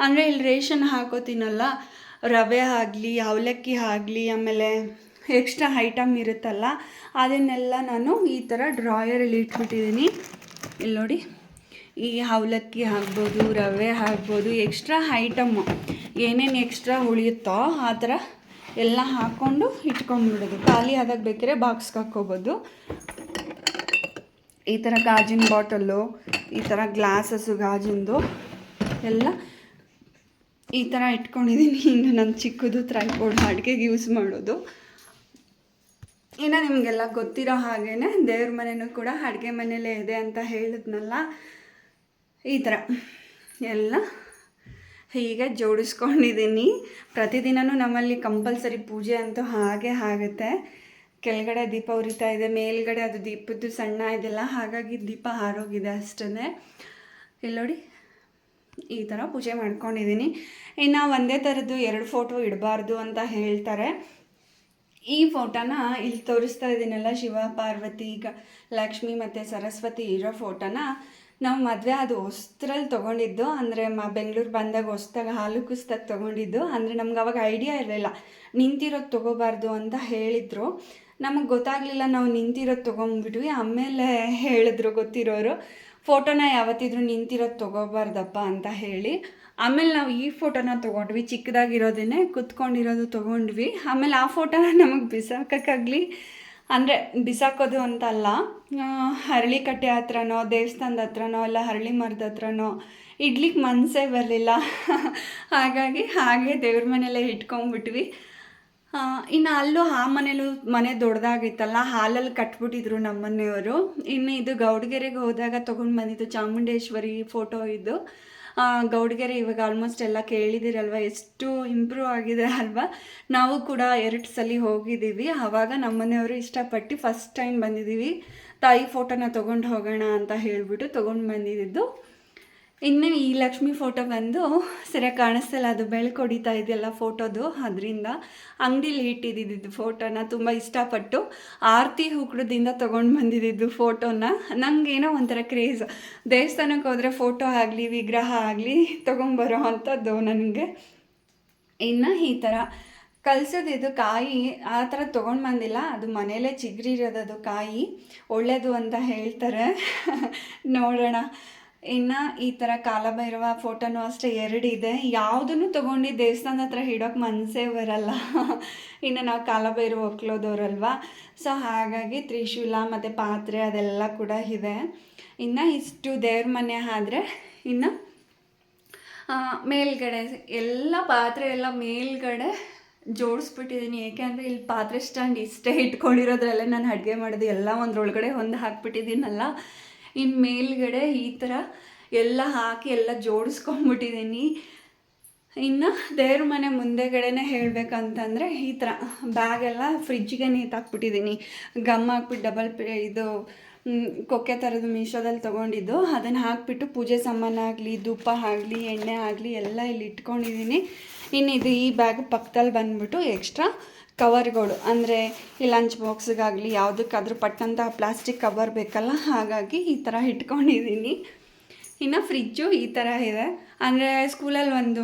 [SPEAKER 1] ಅಂದರೆ ಇಲ್ಲಿ ರೇಷನ್ ಹಾಕೋತೀನಲ್ಲ, ರವೆ ಆಗಲಿ, ಅವಲಕ್ಕಿ ಆಗಲಿ, ಆಮೇಲೆ ಎಕ್ಸ್ಟ್ರಾ ಐಟಮ್ ಇರುತ್ತಲ್ಲ, ಅದನ್ನೆಲ್ಲ ನಾನು ಈ ಥರ ಡ್ರಾಯರಲ್ಲಿ ಇಟ್ಬಿಟ್ಟಿದ್ದೀನಿ. ಇಲ್ಲಿ ನೋಡಿ, ಈ ಅವಲಕ್ಕಿ ಆಗ್ಬೋದು, ರವೆ ಆಗ್ಬೋದು, ಎಕ್ಸ್ಟ್ರಾ ಐಟಮ್ಮು ಏನೇನು ಎಕ್ಸ್ಟ್ರಾ ಉಳಿಯುತ್ತೋ ಆ ಥರ ಎಲ್ಲ ಹಾಕ್ಕೊಂಡು ಇಟ್ಕೊಂಡ್ಬಿಡೋದು. ಖಾಲಿ ಆದಾಗ ಬೇಕಾದ್ರೆ ಬಾಕ್ಸ್ಗೆ ಹಾಕ್ಕೋಬೋದು. ಈ ಥರ ಗಾಜಿನ ಬಾಟಲ್ಲು, ಈ ಥರ ಗ್ಲಾಸಸ್ಸು ಗಾಜಿಂದು ಎಲ್ಲ ಈ ಥರ ಇಟ್ಕೊಂಡಿದ್ದೀನಿ. ಇನ್ನು ನನ್ನ ಚಿಕ್ಕದು ಟ್ರೈಪೋಡ್ ಅಡುಗೆಗೆ ಯೂಸ್ ಮಾಡೋದು. ಇನ್ನು ನಿಮಗೆಲ್ಲ ಗೊತ್ತಿರೋ ಹಾಗೇ ದೇವ್ರ ಮನೆಯೂ ಕೂಡ ಅಡುಗೆ ಮನೆಯಲ್ಲೇ ಇದೆ ಅಂತ ಹೇಳಿದ್ನಲ್ಲ, ಈ ಥರ ಎಲ್ಲ ಹೀಗೆ ಜೋಡಿಸ್ಕೊಂಡಿದ್ದೀನಿ. ಪ್ರತಿದಿನವೂ ನಮ್ಮಲ್ಲಿ ಕಂಪಲ್ಸರಿ ಪೂಜೆ ಅಂತೂ ಹಾಗೆ ಆಗುತ್ತೆ. ಕೆಳಗಡೆ ದೀಪ ಉರಿತಾ ಇದೆ, ಮೇಲ್ಗಡೆ ಅದು ದೀಪದ್ದು ಸಣ್ಣ ಇದೆಲ್ಲ, ಹಾಗಾಗಿ ದೀಪ ಹಾರೋಗಿದೆ ಅಷ್ಟೇ. ಇಲ್ಲಿ ನೋಡಿ, ಈ ಥರ ಪೂಜೆ ಮಾಡ್ಕೊಂಡಿದ್ದೀನಿ. ಇನ್ನು ಒಂದೇ ಥರದ್ದು 2 ಫೋಟೋ ಇಡಬಾರ್ದು ಅಂತ ಹೇಳ್ತಾರೆ. ಈ ಫೋಟೋನ ಇಲ್ಲಿ ತೋರಿಸ್ತಾ ಇದ್ದೀನಲ್ಲ, ಶಿವ ಪಾರ್ವತಿ, ಲಕ್ಷ್ಮಿ ಮತ್ತು ಸರಸ್ವತಿ ಇರೋ ಫೋಟೋನ ನಾವು ಮದುವೆ ಅದು ಹೊಸ್ತ್ರಲ್ಲಿ ತೊಗೊಂಡಿದ್ದು. ಅಂದರೆ ಬೆಂಗಳೂರು ಬಂದಾಗ ಹೊಸ್ದಾಗಿ ಹಾಲು ಕುಸ್ದಾಗ ತೊಗೊಂಡಿದ್ದು. ಅಂದರೆ ನಮ್ಗೆ ಅವಾಗ ಐಡಿಯಾ ಇರಲಿಲ್ಲ, ನಿಂತಿರೋದು ತೊಗೋಬಾರ್ದು ಅಂತ ಹೇಳಿದರು. ನಮಗೆ ಗೊತ್ತಾಗಲಿಲ್ಲ, ನಾವು ನಿಂತಿರೋದು ತೊಗೊಂಡ್ಬಿಟ್ವಿ. ಆಮೇಲೆ ಹೇಳಿದ್ರು ಗೊತ್ತಿರೋರು, ಫೋಟೋನ ಯಾವತ್ತಿದ್ರೂ ನಿಂತಿರೋದು ತೊಗೋಬಾರ್ದಪ್ಪ ಅಂತ ಹೇಳಿ. ಆಮೇಲೆ ನಾವು ಈ ಫೋಟೋನ ತೊಗೊಂಡ್ವಿ, ಚಿಕ್ಕದಾಗಿರೋದೇ ಕುತ್ಕೊಂಡಿರೋದು ತೊಗೊಂಡ್ವಿ. ಆಮೇಲೆ ಆ ಫೋಟೋನ ನಮಗೆ ಬಿಸಾಕೋಕ್ಕಾಗಲಿ, ಅಂದರೆ ಬಿಸಾಕೋದು ಅಂತಲ್ಲ, ಹರಳಿಕಟ್ಟೆ ಹತ್ರನೋ, ದೇವಸ್ಥಾನದ ಹತ್ರನೋ, ಇಲ್ಲ ಹರಳಿ ಮರದ ಹತ್ರನೋ ಇಡ್ಲಿಕ್ಕೆ ಮನಸ್ಸೇ ಬರಲಿಲ್ಲ. ಹಾಗಾಗಿ ಹಾಗೆ ದೇವ್ರ ಮನೆಯಲ್ಲೇ ಇಟ್ಕೊಂಡ್ಬಿಟ್ವಿ. ಇನ್ನು ಅಲ್ಲೂ ಆ ಮನೆ ದೊಡ್ಡದಾಗಿತ್ತಲ್ಲ, ಹಾಲಲ್ಲಿ ಕಟ್ಬಿಟ್ಟಿದ್ರು ನಮ್ಮ ಮನೆಯವರು. ಇನ್ನು ಇದು ಗೌಡಗೆರೆಗೆ ಹೋದಾಗ ತೊಗೊಂಡು ಬಂದಿದ್ದು ಚಾಮುಂಡೇಶ್ವರಿ ಫೋಟೋ. ಇದು ಗೌಡಗೆರೆ ಇವಾಗ ಆಲ್ಮೋಸ್ಟ್ ಎಲ್ಲ ಕೇಳಿದಿರಲ್ವ, ಎಷ್ಟು ಇಂಪ್ರೂವ್ ಆಗಿದೆ ಅಲ್ವಾ. ನಾವು ಕೂಡ 2 ಸಲ ಹೋಗಿದ್ದೀವಿ. ಆವಾಗ ನಮ್ಮನೆಯವರು ಇಷ್ಟಪಟ್ಟು ಫಸ್ಟ್ ಟೈಮ್ ಬಂದಿದ್ದೀವಿ, ತಾಯಿ ಫೋಟೋನ ತೊಗೊಂಡು ಹೋಗೋಣ ಅಂತ ಹೇಳಿಬಿಟ್ಟು ತೊಗೊಂಡು ಬಂದಿದ್ದು. ಇನ್ನು ಈ ಲಕ್ಷ್ಮಿ ಫೋಟೋ ಬಂದು ಸರಿಯಾಗಿ ಕಾಣಿಸ್ತಲ್ಲ, ಅದು ಬೆಳಕು ಹೊಡಿತಾ ಇದೆಯಲ್ಲ ಫೋಟೋದು, ಅದರಿಂದ ಅಂಗಡೀಲಿ ಇಟ್ಟಿದ್ದಿದ್ದು ಫೋಟೋನ. ತುಂಬ ಇಷ್ಟಪಟ್ಟು ಆರತಿ ಹುಕ್ಕಡದಿಂದ ತೊಗೊಂಡು ಬಂದಿದ್ದು ಫೋಟೋನ. ನನಗೇನೋ ಒಂಥರ ಕ್ರೇಜ್, ದೇವಸ್ಥಾನಕ್ಕೆ ಹೋದರೆ ಫೋಟೋ ಆಗಲಿ ವಿಗ್ರಹ ಆಗಲಿ ತೊಗೊಂಬರೋ ಅಂಥದ್ದು ನನಗೆ. ಇನ್ನು ಈ ಥರ ಕಲಸೋದಿದ್ದು ಕಾಯಿ ಆ ಥರ ತೊಗೊಂಡು ಬಂದಿಲ್ಲ, ಅದು ಮನೇಲೇ ಚಿಗುರಿರೋದು ಕಾಯಿ, ಒಳ್ಳೆಯದು ಅಂತ ಹೇಳ್ತಾರೆ. ನೋಡೋಣ. ಇನ್ನು ಈ ಥರ ಕಾಲಭೈರವ ಫೋಟೋನೂ ಅಷ್ಟೇ 2 ಇದೆ. ಯಾವುದನ್ನು ತೊಗೊಂಡು ದೇವಸ್ಥಾನದ ಹತ್ರ ಇಡೋಕ್ಕೆ ಮನಸ್ಸೇ ಬರಲ್ಲ. ಇನ್ನು ನಾವು ಕಾಲಭೈರವ ಒಕ್ಲೋದವ್ರಲ್ವ, ಸೊ ಹಾಗಾಗಿ ತ್ರಿಶೂಲ ಮತ್ತು ಪಾತ್ರೆ ಅದೆಲ್ಲ ಕೂಡ ಇದೆ. ಇನ್ನು ಇಷ್ಟು ದೇವ್ರ ಮನೆ ಆದರೆ ಇನ್ನು ಮೇಲ್ಗಡೆ ಎಲ್ಲ ಪಾತ್ರೆ ಎಲ್ಲ ಮೇಲ್ಗಡೆ ಜೋಡಿಸ್ಬಿಟ್ಟಿದ್ದೀನಿ. ಏಕೆಂದರೆ ಇಲ್ಲಿ ಪಾತ್ರೆ ಸ್ಟ್ಯಾಂಡ್ ಇಷ್ಟೇ ಇಟ್ಕೊಂಡಿರೋದ್ರಲ್ಲೇ ನಾನು ಅಡುಗೆ ಮಾಡೋದು ಎಲ್ಲ ಒಂದರೊಳಗಡೆ ಒಂದು ಹಾಕ್ಬಿಟ್ಟಿದ್ದೀನಲ್ಲ. ಇನ್ನು ಮೇಲ್ಗಡೆ ಈ ಥರ ಎಲ್ಲ ಹಾಕಿ ಎಲ್ಲ ಜೋಡಿಸ್ಕೊಂಡ್ಬಿಟ್ಟಿದ್ದೀನಿ. ಇನ್ನು ದೇವ್ರ ಮನೆ ಮುಂದೆಗಡೆನೇ ಹೇಳಬೇಕಂತಂದರೆ ಈ ಥರ ಬ್ಯಾಗೆಲ್ಲ ಫ್ರಿಜ್ಜಿಗೆ ನೇತಾಕ್ಬಿಟ್ಟಿದ್ದೀನಿ. ಗಮ್ ಹಾಕ್ಬಿಟ್ಟು ಇದು ಕೊಕ್ಕೆ ಥರದ್ದು ಮೀಶೋದಲ್ಲಿ ತೊಗೊಂಡಿದ್ದು, ಅದನ್ನು ಹಾಕಿಬಿಟ್ಟು ಪೂಜೆ ಸಾಮಾನಾಗಲಿ ಧೂಪ ಆಗಲಿ ಎಣ್ಣೆ ಆಗಲಿ ಎಲ್ಲ ಇಲ್ಲಿ ಇಟ್ಕೊಂಡಿದ್ದೀನಿ. ಇನ್ನು ಈ ಬ್ಯಾಗ್ ಪಕ್ಕದಲ್ಲಿ ಬಂದುಬಿಟ್ಟು ಎಕ್ಸ್ಟ್ರಾ ಕವರ್ಗಳು, ಅಂದರೆ ಈ ಲಂಚ್ ಬಾಕ್ಸಿಗಾಗಲಿ ಯಾವುದಕ್ಕಾದ್ರೂ ಪಟ್ಟಂಥ ಪ್ಲಾಸ್ಟಿಕ್ ಕವರ್ ಬೇಕಲ್ಲ, ಹಾಗಾಗಿ ಈ ಥರ ಇಟ್ಕೊಂಡಿದ್ದೀನಿ. ಇನ್ನು ಫ್ರಿಜ್ಜು ಈ ಥರ ಇದೆ. ಅಂದರೆ ಸ್ಕೂಲಲ್ಲಿ ಒಂದು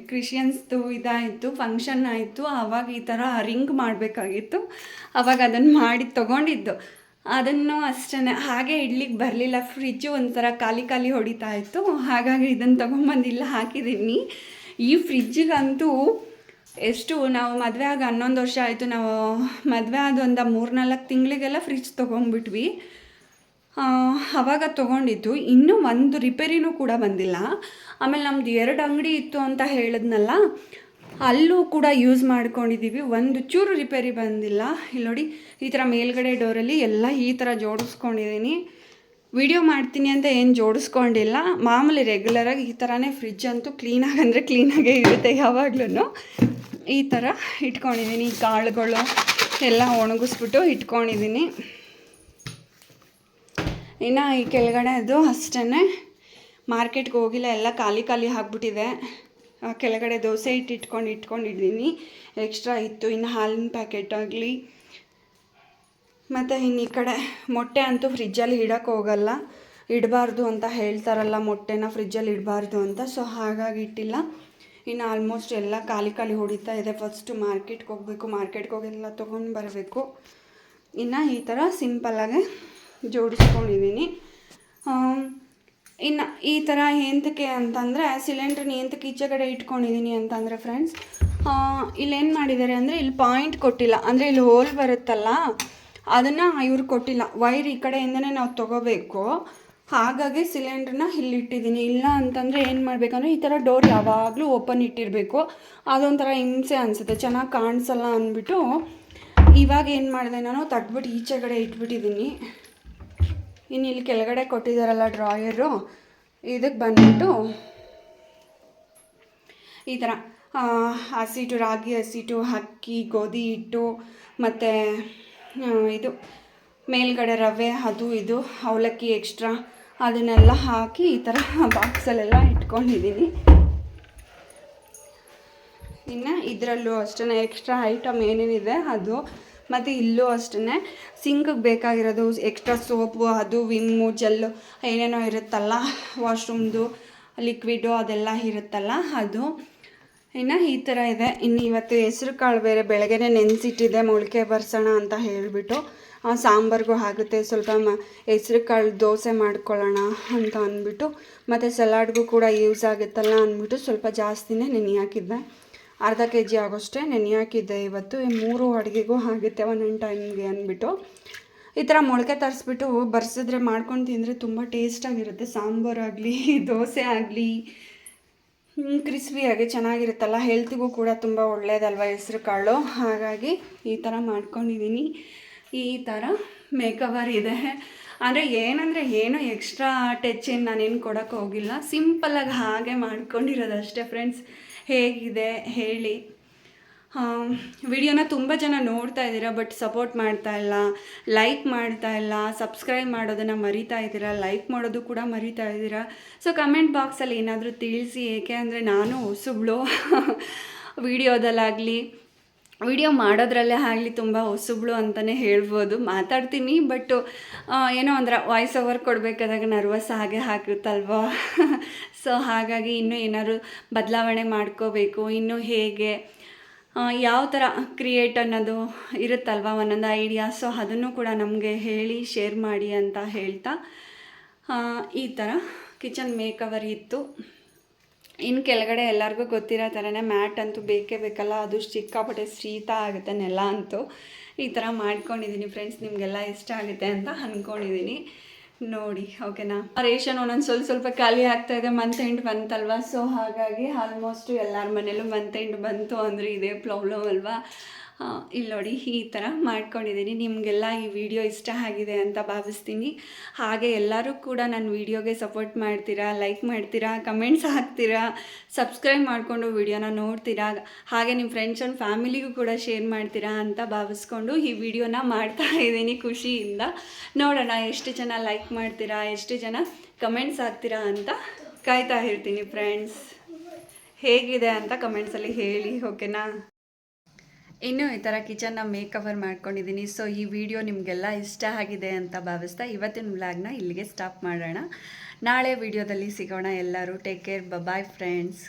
[SPEAKER 1] ಕ್ರಿಶ್ಚಿಯನ್ಸ್ದು ಇದಾಯಿತು, ಫಂಕ್ಷನ್ ಆಯಿತು, ಆವಾಗ ಈ ಥರ ರಿಂಗ್ ಮಾಡಬೇಕಾಗಿತ್ತು. ಆವಾಗ ಅದನ್ನು ಮಾಡಿ ತೊಗೊಂಡಿದ್ದು. ಅದನ್ನು ಅಷ್ಟೇ ಹಾಗೆ ಇಡ್ಲಿಕ್ಕೆ ಬರಲಿಲ್ಲ. ಫ್ರಿಜ್ಜು ಒಂಥರ ಖಾಲಿ ಹೊಡಿತಾ ಇತ್ತು, ಹಾಗಾಗಿ ಇದನ್ನು ತೊಗೊಂಬಂದಿಲ್ಲ ಹಾಕಿದ್ದೀನಿ. ಈ ಫ್ರಿಜ್ಜಿಗಂತೂ ಎಷ್ಟು ನಾವು ಮದುವೆ ಆಗಿ 11 ವರ್ಷ ಆಯಿತು. ನಾವು ಮದುವೆ ಆದ ಒಂದು 3-4 ತಿಂಗಳಿಗೆಲ್ಲ ಫ್ರಿಜ್ ತೊಗೊಂಡ್ಬಿಟ್ವಿ. ಆವಾಗ ತೊಗೊಂಡಿದ್ದು, ಇನ್ನೂ ಒಂದು ರಿಪೇರಿನೂ ಕೂಡ ಬಂದಿಲ್ಲ. ಆಮೇಲೆ ನಮ್ಮದು 2 ಅಂಗಡಿ ಇತ್ತು ಅಂತ ಹೇಳಿದ್ನಲ್ಲ, ಅಲ್ಲೂ ಕೂಡ ಯೂಸ್ ಮಾಡ್ಕೊಂಡಿದ್ದೀವಿ, ಒಂದು ಚೂರು ರಿಪೇರಿ ಬಂದಿಲ್ಲ. ಇಲ್ಲಿ ನೋಡಿ, ಈ ಥರ ಮೇಲ್ಗಡೆ ಡೋರಲ್ಲಿ ಎಲ್ಲ ಈ ಥರ ಜೋಡಿಸ್ಕೊಂಡಿದ್ದೀನಿ. ವಿಡಿಯೋ ಮಾಡ್ತೀನಿ ಅಂತ ಏನು ಜೋಡಿಸ್ಕೊಂಡಿಲ್ಲ, ಮಾಮೂಲಿ ರೆಗ್ಯುಲರಾಗಿ ಈ ಥರನೇ. ಫ್ರಿಜ್ ಅಂತೂ ಕ್ಲೀನಾಗಂದರೆ ಕ್ಲೀನಾಗೇ ಇರುತ್ತೆ ಯಾವಾಗ್ಲೂ. ಈ ಥರ ಇಟ್ಕೊಂಡಿದ್ದೀನಿ. ಕಾಳುಗಳು ಎಲ್ಲ ಒಣಗಿಸ್ಬಿಟ್ಟು ಇಟ್ಕೊಂಡಿದ್ದೀನಿ. ಇನ್ನು ಈ ಕೆಳಗಡೆ ಅದು ಅಷ್ಟೇ, ಮಾರ್ಕೆಟ್ಗೆ ಹೋಗಿಲ್ಲ, ಎಲ್ಲ ಖಾಲಿ ಆಗಿಬಿಟ್ಟಿದೆ. ಕೆಳಗಡೆ ದೋಸೆ ಇಟ್ಕೊಂಡಿದ್ದೀನಿ, ಎಕ್ಸ್ಟ್ರಾ ಇತ್ತು. ಇನ್ನು ಹಾಲಿನ ಪ್ಯಾಕೆಟ್ ಆಗಲಿ, ಮತ್ತು ಇನ್ನು ಈ ಕಡೆ ಮೊಟ್ಟೆ ಅಂತೂ ಫ್ರಿಜ್ಜಲ್ಲಿ ಹೋಗಲ್ಲ, ಇಡಬಾರ್ದು ಅಂತ ಹೇಳ್ತಾರಲ್ಲ, ಮೊಟ್ಟೆನ ಫ್ರಿಜ್ಜಲ್ಲಿ ಇಡಬಾರ್ದು ಅಂತ. ಸೊ ಹಾಗಾಗಿ ಇಟ್ಟಿಲ್ಲ. ಇನ್ನು ಆಲ್ಮೋಸ್ಟ್ ಎಲ್ಲ ಖಾಲಿ ಹೊಡಿತಾ ಇದೆ. ಫಸ್ಟು ಮಾರ್ಕೆಟ್ಗೆ ಹೋಗಬೇಕು, ಮಾರ್ಕೆಟ್ಗೆ ಹೋಗೆಲ್ಲ ತೊಗೊಂಡು ಬರಬೇಕು. ಇನ್ನು ಈ ಥರ ಸಿಂಪಲ್ಲಾಗೆ ಜೋಡಿಸ್ಕೊಂಡಿದ್ದೀನಿ. ಇನ್ನು ಈ ಥರ ಎಂತಕ್ಕೆ ಅಂತಂದರೆ, ಸಿಲಿಂಡ್ರನ್ನ ಎಂತಕ್ಕೆ ಈಚೆ ಕಡೆ ಇಟ್ಕೊಂಡಿದ್ದೀನಿ ಅಂತಂದರೆ ಫ್ರೆಂಡ್ಸ್, ಇಲ್ಲೇನು ಮಾಡಿದ್ದಾರೆ ಅಂದರೆ, ಇಲ್ಲಿ ಪಾಯಿಂಟ್ ಕೊಟ್ಟಿಲ್ಲ. ಅಂದರೆ ಇಲ್ಲಿ ಹೋಲ್ ಬರುತ್ತಲ್ಲ, ಅದನ್ನು ಇವ್ರು ಕೊಟ್ಟಿಲ್ಲ. ವೈರ್ ಈ ಕಡೆಯಿಂದನೇ ನಾವು ತೊಗೋಬೇಕು. ಹಾಗಾಗಿ ಸಿಲಿಂಡ್ರನ್ನ ಇಲ್ಲಿ ಇಟ್ಟಿದ್ದೀನಿ. ಇಲ್ಲ ಅಂತಂದರೆ ಏನು ಮಾಡಬೇಕಂದ್ರೆ, ಈ ಥರ ಡೋರ್ ಯಾವಾಗಲೂ ಓಪನ್ ಇಟ್ಟಿರಬೇಕು. ಅದೊಂಥರ ಹಿಂಸೆ ಅನಿಸುತ್ತೆ, ಚೆನ್ನಾಗಿ ಕಾಣಿಸಲ್ಲ ಅಂದ್ಬಿಟ್ಟು ಇವಾಗ ಏನು ಮಾಡಿದೆ, ನಾನು ತಗ್ಬಿಟ್ಟು ಈಚೆ ಕಡೆ ಇಟ್ಬಿಟ್ಟಿದ್ದೀನಿ. ಇನ್ನು ಇಲ್ಲಿ ಕೆಳಗಡೆ ಕೊಟ್ಟಿದ್ದಾರಲ್ಲ ಡ್ರಾಯರು, ಇದಕ್ಕೆ ಬಂದ್ಬಿಟ್ಟು ಈ ಥರ ಹಸಿಟ್ಟು, ರಾಗಿ ಹಸಿಟ್ಟು, ಅಕ್ಕಿ, ಗೋಧಿ ಹಿಟ್ಟು, ಮತ್ತು ಇದು ಮೇಲ್ಗಡೆ ರವೆ, ಅದು ಇದು ಅವಲಕ್ಕಿ ಎಕ್ಸ್ಟ್ರಾ, ಅದನ್ನೆಲ್ಲ ಹಾಕಿ ಈ ಥರ ಬಾಕ್ಸಲ್ಲೆಲ್ಲ ಇಟ್ಕೊಂಡಿದ್ದೀನಿ. ಇನ್ನು ಇದರಲ್ಲೂ ಅಷ್ಟೇ ಎಕ್ಸ್ಟ್ರಾ ಐಟಮ್ ಏನೇನಿದೆ ಅದು. ಮತ್ತು ಇಲ್ಲೂ ಅಷ್ಟೇ ಸಿಂಕಿಗೆ ಬೇಕಾಗಿರೋದು ಎಕ್ಸ್ಟ್ರಾ ಸೋಪು, ಅದು ವಿಮ್ಮು, ಜೆಲ್ಲು, ಏನೇನೋ ಇರುತ್ತಲ್ಲ, ವಾಶ್ರೂಮ್ದು ಲಿಕ್ವಿಡು ಅದೆಲ್ಲ ಇರುತ್ತಲ್ಲ ಅದು. ಇನ್ನು ಈ ಥರ ಇದೆ. ಇನ್ನು ಇವತ್ತು ಹೆಸ್ರು ಕಾಳು ಬೇರೆ ಬೆಳಗ್ಗೆನೇ ನೆನೆಸಿಟ್ಟಿದೆ, ಮೊಳಕೆ ಬರ್ಸೋಣ ಅಂತ ಹೇಳಿಬಿಟ್ಟು. ಸಾಂಬಾರಿಗೂ ಆಗುತ್ತೆ, ಸ್ವಲ್ಪ ಹೆಸ್ರು ಕಾಳು ದೋಸೆ ಮಾಡ್ಕೊಳ್ಳೋಣ ಅಂತ ಅಂದ್ಬಿಟ್ಟು, ಮತ್ತು ಸಲಾಡ್ಗೂ ಕೂಡ ಯೂಸ್ ಆಗುತ್ತಲ್ಲ ಅಂದ್ಬಿಟ್ಟು ಸ್ವಲ್ಪ ಜಾಸ್ತಿನೇ ನೆನೆ ಹಾಕಿದ್ದೆ. ಅರ್ಧ kg ಆಗೋಷ್ಟೇ ನೆನೆ ಹಾಕಿದ್ದೆ ಇವತ್ತು. 3 ಅಡುಗೆಗೂ ಆಗುತ್ತೆ ಒಂದೊಂದು ಟೈಮ್ಗೆ ಅಂದ್ಬಿಟ್ಟು. ಈ ಥರ ಮೊಳಕೆ ತರಿಸ್ಬಿಟ್ಟು ಬರ್ಸಿದ್ರೆ ಮಾಡ್ಕೊಂಡು ತಿಂದರೆ ತುಂಬ ಟೇಸ್ಟಾಗಿರುತ್ತೆ. ಸಾಂಬಾರಾಗಲಿ ದೋಸೆ ಆಗಲಿ ಕ್ರಿಸ್ಪಿಯಾಗಿ ಚೆನ್ನಾಗಿರುತ್ತಲ್ಲ, ಹೆಲ್ತಿಗೂ ಕೂಡ ತುಂಬ ಒಳ್ಳೆಯದಲ್ವ ಹೆಸ್ರು ಕಾಳು. ಹಾಗಾಗಿ ಈ ಥರ ಮಾಡ್ಕೊಂಡಿದ್ದೀನಿ. ಈ ಥರ ಮೇಕವರ್ ಇದೆ. ಅಂದರೆ ಏನು ಎಕ್ಸ್ಟ್ರಾ ಟಚ್ ಏನು ನಾನೇನು ಕೊಡೋಕ್ಕೆ ಹೋಗಿಲ್ಲ, ಸಿಂಪಲ್ಲಾಗಿ ಹಾಗೆ ಮಾಡ್ಕೊಂಡಿರೋದಷ್ಟೇ ಫ್ರೆಂಡ್ಸ್. ಹೇಗಿದೆ ಹೇಳಿ. ವಿಡಿಯೋನ ತುಂಬ ಜನ ನೋಡ್ತಾ ಇದ್ದೀರಾ, ಬಟ್ ಸಪೋರ್ಟ್ ಮಾಡ್ತಾ ಇಲ್ಲ, ಲೈಕ್ ಮಾಡ್ತಾ ಇಲ್ಲ, ಸಬ್ಸ್ಕ್ರೈಬ್ ಮಾಡೋದನ್ನು ಮರಿತಾ ಇದ್ದೀರಾ, ಲೈಕ್ ಮಾಡೋದು ಕೂಡ ಮರಿತಾ ಇದ್ದೀರಾ. ಸೊ ಕಮೆಂಟ್ ಬಾಕ್ಸಲ್ಲಿ ಏನಾದರೂ ತಿಳಿಸಿ. ಏಕೆ ಅಂದರೆ ನಾನು ಹೊಸಬ್ಳು, ವಿಡಿಯೋದಲ್ಲಾಗಲಿ ವಿಡಿಯೋ ಮಾಡೋದ್ರಲ್ಲೇ ಆಗಲಿ ತುಂಬ ಹೊಸಬ್ಳು ಅಂತಲೇ ಹೇಳ್ಬೋದು. ಮಾತಾಡ್ತೀನಿ, ಬಟ್ಟು ಏನೋ ಅಂದ್ರೆ ವಾಯ್ಸ್ ಓವರ್ ಕೊಡಬೇಕಾದಾಗ ನರ್ವಸ್ ಹಾಗೆ ಹಾಕುತ್ತಲ್ವ. ಸೊ ಹಾಗಾಗಿ ಇನ್ನೂ ಏನಾದ್ರು ಬದಲಾವಣೆ ಮಾಡ್ಕೋಬೇಕು. ಇನ್ನೂ ಹೇಗೆ ಯಾವ ಥರ ಕ್ರಿಯೇಟ್ ಅನ್ನೋದು ಇರುತ್ತಲ್ವ, ಒಂದೊಂದು ಐಡಿಯಾ. ಸೊ ಅದನ್ನು ಕೂಡ ನಮಗೆ ಹೇಳಿ ಶೇರ್ ಮಾಡಿ ಅಂತ ಹೇಳ್ತಾ, ಈ ಥರ ಕಿಚನ್ ಮೇಕವರ್ ಇತ್ತು. ಇನ್ನು ಕೆಳಗಡೆ ಎಲ್ಲರಿಗೂ ಗೊತ್ತಿರೋ ಥರನೇ ಮ್ಯಾಟ್ ಅಂತೂ ಬೇಕೇ ಬೇಕಲ್ಲ, ಅದು ಸಿಕ್ಕಾಪಟ್ಟೆ ಶೀತ ಆಗುತ್ತೆ ನೆಲ ಅಂತೂ. ಈ ಥರ ಮಾಡ್ಕೊಂಡಿದ್ದೀನಿ ಫ್ರೆಂಡ್ಸ್, ನಿಮಗೆಲ್ಲ ಇಷ್ಟ ಆಗುತ್ತೆ ಅಂತ ಅಂದ್ಕೊಂಡಿದ್ದೀನಿ. ನೋಡಿ ಓಕೆನಾ. ರೇಷನ್ ಒಂದೊಂದು ಸ್ವಲ್ಪ ಖಾಲಿ ಆಗ್ತಾಯಿದೆ, ಮಂತ್ ಎಂಡ್ ಬಂತಲ್ವ. ಸೊ ಹಾಗಾಗಿ ಆಲ್ಮೋಸ್ಟು ಎಲ್ಲರ ಮನೇಲೂ ಮಂತ್ ಎಂಡ್ ಬಂತು ಅಂದರೆ ಇದೇ ಪ್ರಾಬ್ಲಮ್ ಅಲ್ವಾ. ಇಲ್ಲಿ ನೋಡಿ ಈ ಥರ ಮಾಡ್ಕೊಂಡಿದ್ದೀನಿ. ನಿಮಗೆಲ್ಲ ಈ ವಿಡಿಯೋ ಇಷ್ಟ ಆಗಿದೆ ಅಂತ ಭಾವಿಸ್ತೀನಿ. ಹಾಗೆ ಎಲ್ಲರೂ ಕೂಡ ನನ್ನ ವಿಡಿಯೋಗೆ ಸಪೋರ್ಟ್ ಮಾಡ್ತೀರಾ, ಲೈಕ್ ಮಾಡ್ತೀರಾ, ಕಮೆಂಟ್ಸ್ ಹಾಕ್ತೀರಾ, ಸಬ್ಸ್ಕ್ರೈಬ್ ಮಾಡಿಕೊಂಡು ವಿಡಿಯೋನ ನೋಡ್ತೀರಾ, ಹಾಗೆ ನಿಮ್ಮ ಫ್ರೆಂಡ್ಸ್ ಆ್ಯಂಡ್ ಫ್ಯಾಮಿಲಿಗೂ ಕೂಡ ಶೇರ್ ಮಾಡ್ತೀರಾ ಅಂತ ಭಾವಿಸ್ಕೊಂಡು ಈ ವಿಡಿಯೋನ ಮಾಡ್ತಾ ಇದ್ದೀನಿ ಖುಷಿಯಿಂದ. ನೋಡೋಣ ಎಷ್ಟು ಜನ ಲೈಕ್ ಮಾಡ್ತೀರಾ, ಎಷ್ಟು ಜನ ಕಮೆಂಟ್ಸ್ ಹಾಕ್ತೀರಾ ಅಂತ ಕಾಯ್ತಾ ಇರ್ತೀನಿ ಫ್ರೆಂಡ್ಸ್. ಹೇಗಿದೆ ಅಂತ ಕಮೆಂಟ್ಸಲ್ಲಿ ಹೇಳಿ, ಓಕೆನಾ? ಇನ್ನು ಈ ಥರ ಕಿಚನ್ನ ಮೇಕ್ ಓವರ್ ಮಾಡ್ಕೊಂಡಿದ್ದೀನಿ. ಸೊ ಈ ವಿಡಿಯೋ ನಿಮಗೆಲ್ಲ ಇಷ್ಟ ಆಗಿದೆ ಅಂತ ಭಾವಿಸ್ತಾ ಇವತ್ತಿನ ವ್ಲಾಗ್ನ ಇಲ್ಲಿಗೆ ಸ್ಟಾಪ್ ಮಾಡೋಣ. ನಾಳೆ ವಿಡಿಯೋದಲ್ಲಿ ಸಿಗೋಣ ಎಲ್ಲರೂ. Take care, bye friends.